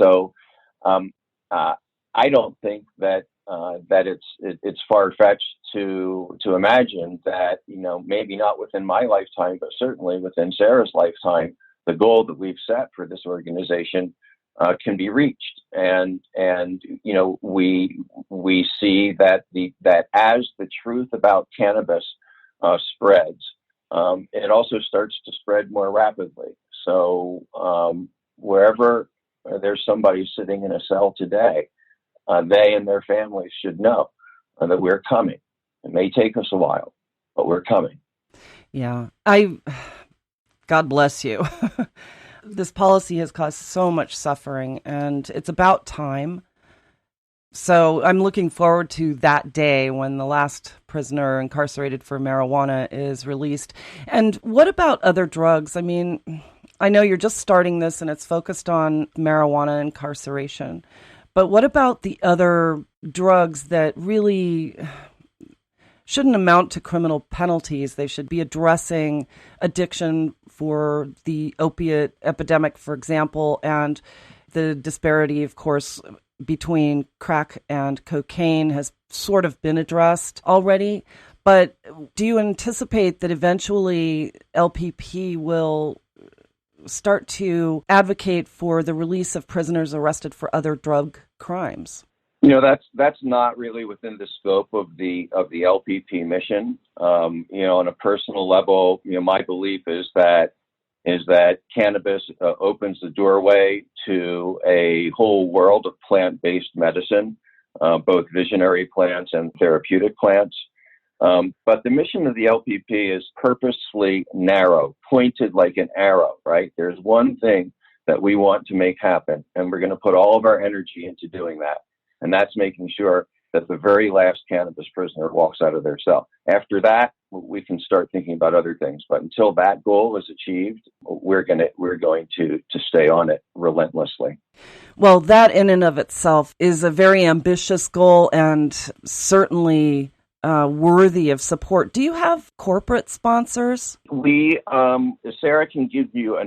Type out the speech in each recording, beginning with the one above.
So I don't think that it's far fetched to imagine that, maybe not within my lifetime, but certainly within Sarah's lifetime, the goal that we've set for this organization can be reached. And we see that as the truth about cannabis spreads, it also starts to spread more rapidly. So wherever there's somebody sitting in a cell today, they and their families should know that we're coming. It may take us a while, but we're coming. Yeah, God bless you. This policy has caused so much suffering, and it's about time. So I'm looking forward to that day when the last prisoner incarcerated for marijuana is released. And what about other drugs? I mean, I know you're just starting this and it's focused on marijuana incarceration, but what about the other drugs that really shouldn't amount to criminal penalties? They should be addressing addiction for the opiate epidemic, for example, and the disparity, of course, between crack and cocaine has sort of been addressed already. But do you anticipate that eventually LPP will start to advocate for the release of prisoners arrested for other drug crimes? That's not really within the scope of the LPP mission. On a personal level, my belief is that cannabis opens the doorway to a whole world of plant-based medicine, both visionary plants and therapeutic plants. But the mission of the LPP is purposely narrow, pointed like an arrow, right? There's one thing that we want to make happen, and we're going to put all of our energy into doing that. And that's making sure that the very last cannabis prisoner walks out of their cell. After that, we can start thinking about other things. But until that goal is achieved, we're going to stay on it relentlessly. Well, that in and of itself is a very ambitious goal and certainly worthy of support. Do you have corporate sponsors? Sarah can give you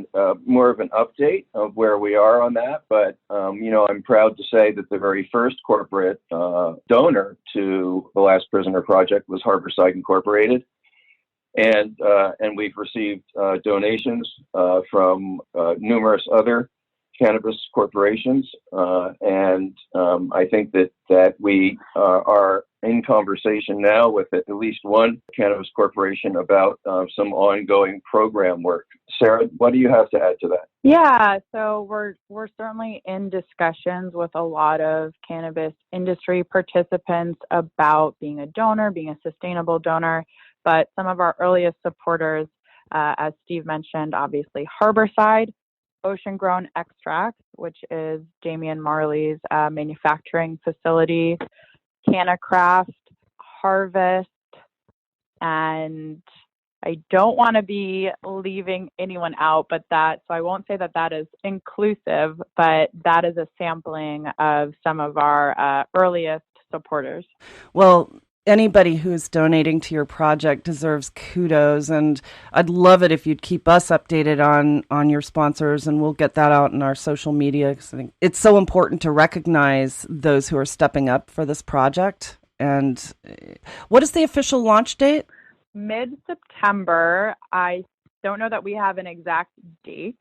more of an update of where we are on that, but I'm proud to say that the very first corporate donor to the Last Prisoner Project was Harborside Incorporated, and we've received donations from numerous other cannabis corporations, and I think that we are in conversation now with at least one cannabis corporation about some ongoing program work. Sarah, what do you have to add to that? Yeah, so we're certainly in discussions with a lot of cannabis industry participants about being a donor, being a sustainable donor. But some of our earliest supporters, as Steve mentioned, obviously Harborside, Ocean Grown Extracts, which is Damian Marley's manufacturing facility, Canacraft, Harvest, and I don't want to be leaving anyone out, so I won't say that is inclusive, but that is a sampling of some of our earliest supporters. Well, anybody who's donating to your project deserves kudos, and I'd love it if you'd keep us updated on your sponsors, and we'll get that out in our social media, because I think it's so important to recognize those who are stepping up for this project. And what is the official launch date? Mid-September. I don't know that we have an exact date,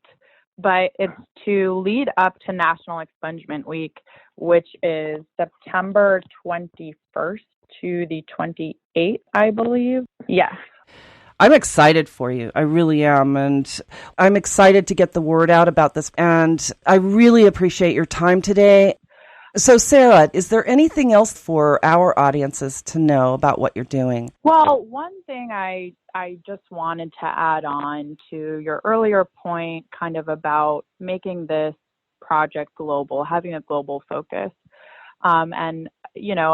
but it's to lead up to National Expungement Week, which is September 21st to the 28th, I believe. Yes. I'm excited for you. I really am. And I'm excited to get the word out about this. And I really appreciate your time today. So, Sarah, is there anything else for our audiences to know about what you're doing? Well, one thing I just wanted to add on to your earlier point, kind of about making this project global, having a global focus. And,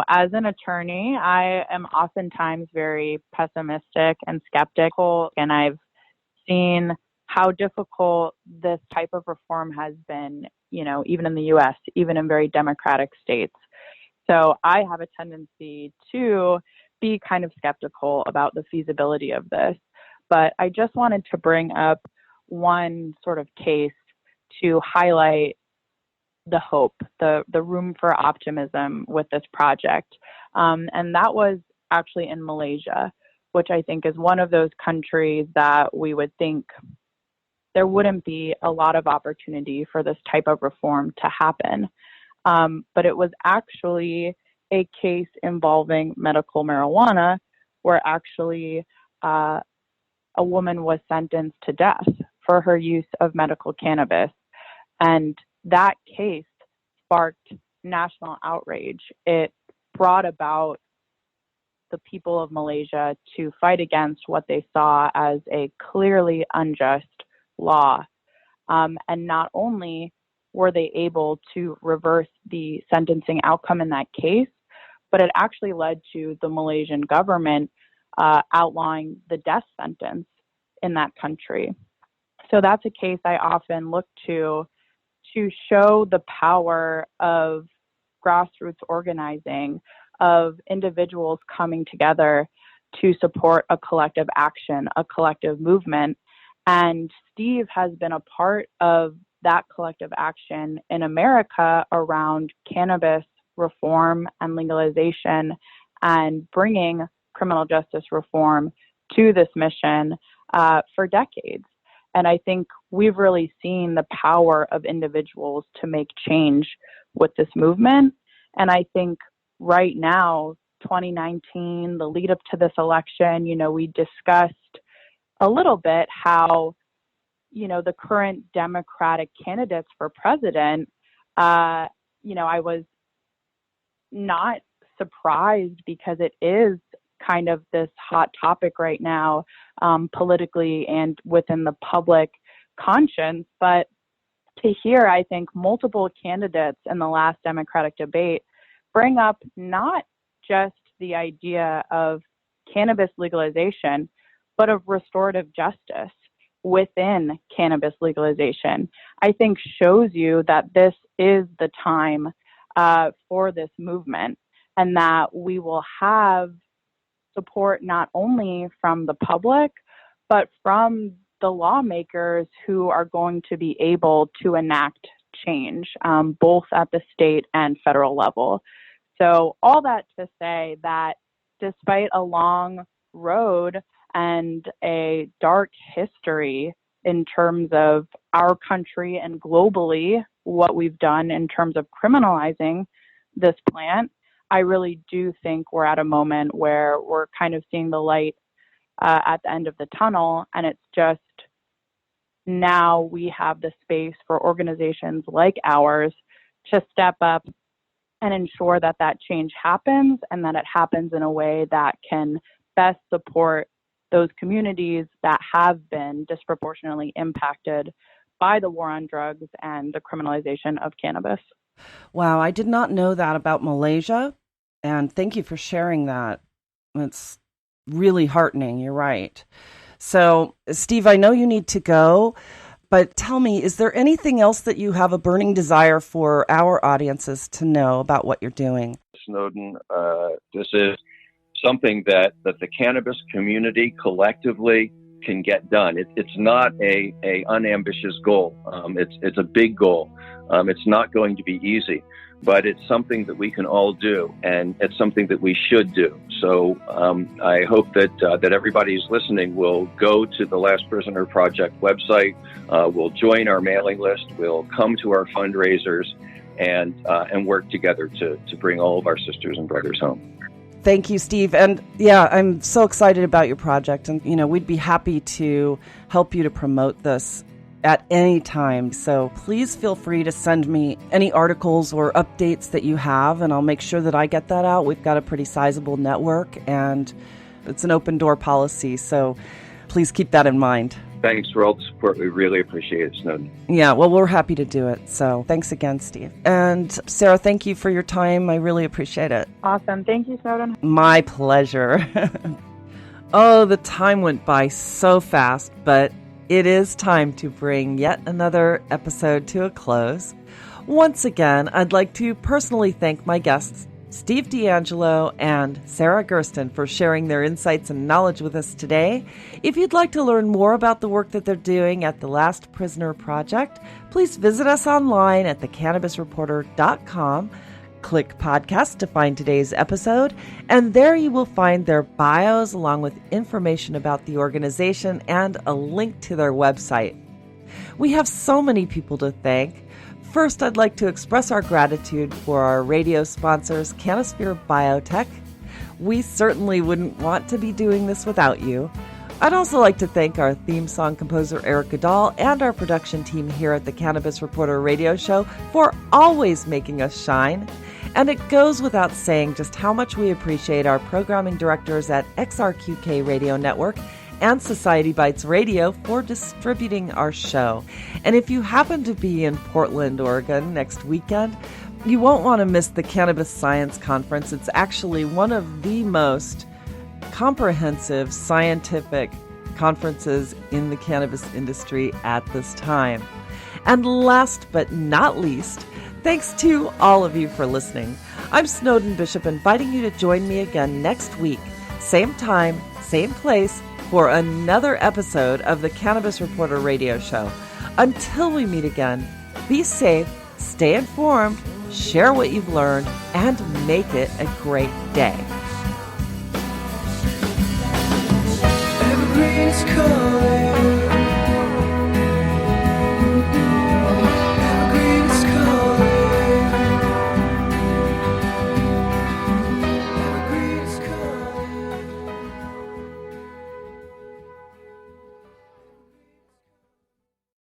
as an attorney, I am oftentimes very pessimistic and skeptical, and I've seen how difficult this type of reform has been, even in the U.S., even in very democratic states. So I have a tendency to be kind of skeptical about the feasibility of this. But I just wanted to bring up one sort of case to highlight the hope, the room for optimism with this project. And that was actually in Malaysia, which I think is one of those countries that we would think there wouldn't be a lot of opportunity for this type of reform to happen. But it was actually a case involving medical marijuana where actually a woman was sentenced to death for her use of medical cannabis. And that case sparked national outrage. It brought about the people of Malaysia to fight against what they saw as a clearly unjust law. And not only were they able to reverse the sentencing outcome in that case, but it actually led to the Malaysian government outlawing the death sentence in that country. So that's a case I often look to show the power of grassroots organizing, of individuals coming together to support a collective action, a collective movement. And Steve has been a part of that collective action in America around cannabis reform and legalization and bringing criminal justice reform to this mission for decades. And I think we've really seen the power of individuals to make change with this movement. And I think right now, 2019, the lead up to this election, we discussed a little bit how, the current Democratic candidates for president, I was not surprised because it is kind of this hot topic right now, politically and within the public conscience. But to hear, I think, multiple candidates in the last Democratic debate bring up not just the idea of cannabis legalization, but of restorative justice within cannabis legalization, I think shows you that this is the time for this movement, and that we will have support not only from the public, but from the lawmakers who are going to be able to enact change, both at the state and federal level. So all that to say that despite a long road and a dark history in terms of our country and globally, what we've done in terms of criminalizing this plant, I really do think we're at a moment where we're kind of seeing the light at the end of the tunnel. And it's just now we have the space for organizations like ours to step up and ensure that that change happens, and that it happens in a way that can best support those communities that have been disproportionately impacted by the war on drugs and the criminalization of cannabis. Wow, I did not know that about Malaysia, and thank you for sharing that. It's really heartening, you're right. So, Steve, I know you need to go, but tell me, is there anything else that you have a burning desire for our audiences to know about what you're doing? Snowden, this is something that the cannabis community collectively can get done. It's not a unambitious goal. It's a big goal. It's not going to be easy, but it's something that we can all do, and it's something that we should do. So I hope that everybody who's listening will go to the Last Prisoner Project website, will join our mailing list, will come to our fundraisers, and work together to bring all of our sisters and brothers home. Thank you, Steve. And yeah, I'm so excited about your project. And, we'd be happy to help you to promote this at any time. So please feel free to send me any articles or updates that you have, and I'll make sure that I get that out. We've got a pretty sizable network, and it's an open door policy. So please keep that in mind. Thanks for all the support. We really appreciate it, Snowden. Yeah, well, we're happy to do it. So thanks again, Steve. And Sarah, thank you for your time. I really appreciate it. Awesome. Thank you, Snowden. My pleasure. Oh, the time went by so fast, but it is time to bring yet another episode to a close. Once again, I'd like to personally thank my guests, Steve DeAngelo, and Sarah Gersten for sharing their insights and knowledge with us today. If you'd like to learn more about the work that they're doing at the Last Prisoner Project, please visit us online at thecannabisreporter.com. Click podcast to find today's episode, and there you will find their bios along with information about the organization and a link to their website. We have so many people to thank. First, I'd like to express our gratitude for our radio sponsors, Canosphere Biotech. We certainly wouldn't want to be doing this without you. I'd also like to thank our theme song composer, Eric Goodall, and our production team here at the Cannabis Reporter Radio Show for always making us shine. And it goes without saying just how much we appreciate our programming directors at XRQK Radio Network and Society Bites Radio for distributing our show. And if you happen to be in Portland, Oregon next weekend, you won't want to miss the Cannabis Science Conference. It's actually one of the most comprehensive scientific conferences in the cannabis industry at this time. And last but not least, thanks to all of you for listening. I'm Snowden Bishop, inviting you to join me again next week, same time, same place, for another episode of the Cannabis Reporter Radio Show. Until we meet again, be safe, stay informed, share what you've learned, and make it a great day. Evergreens calling.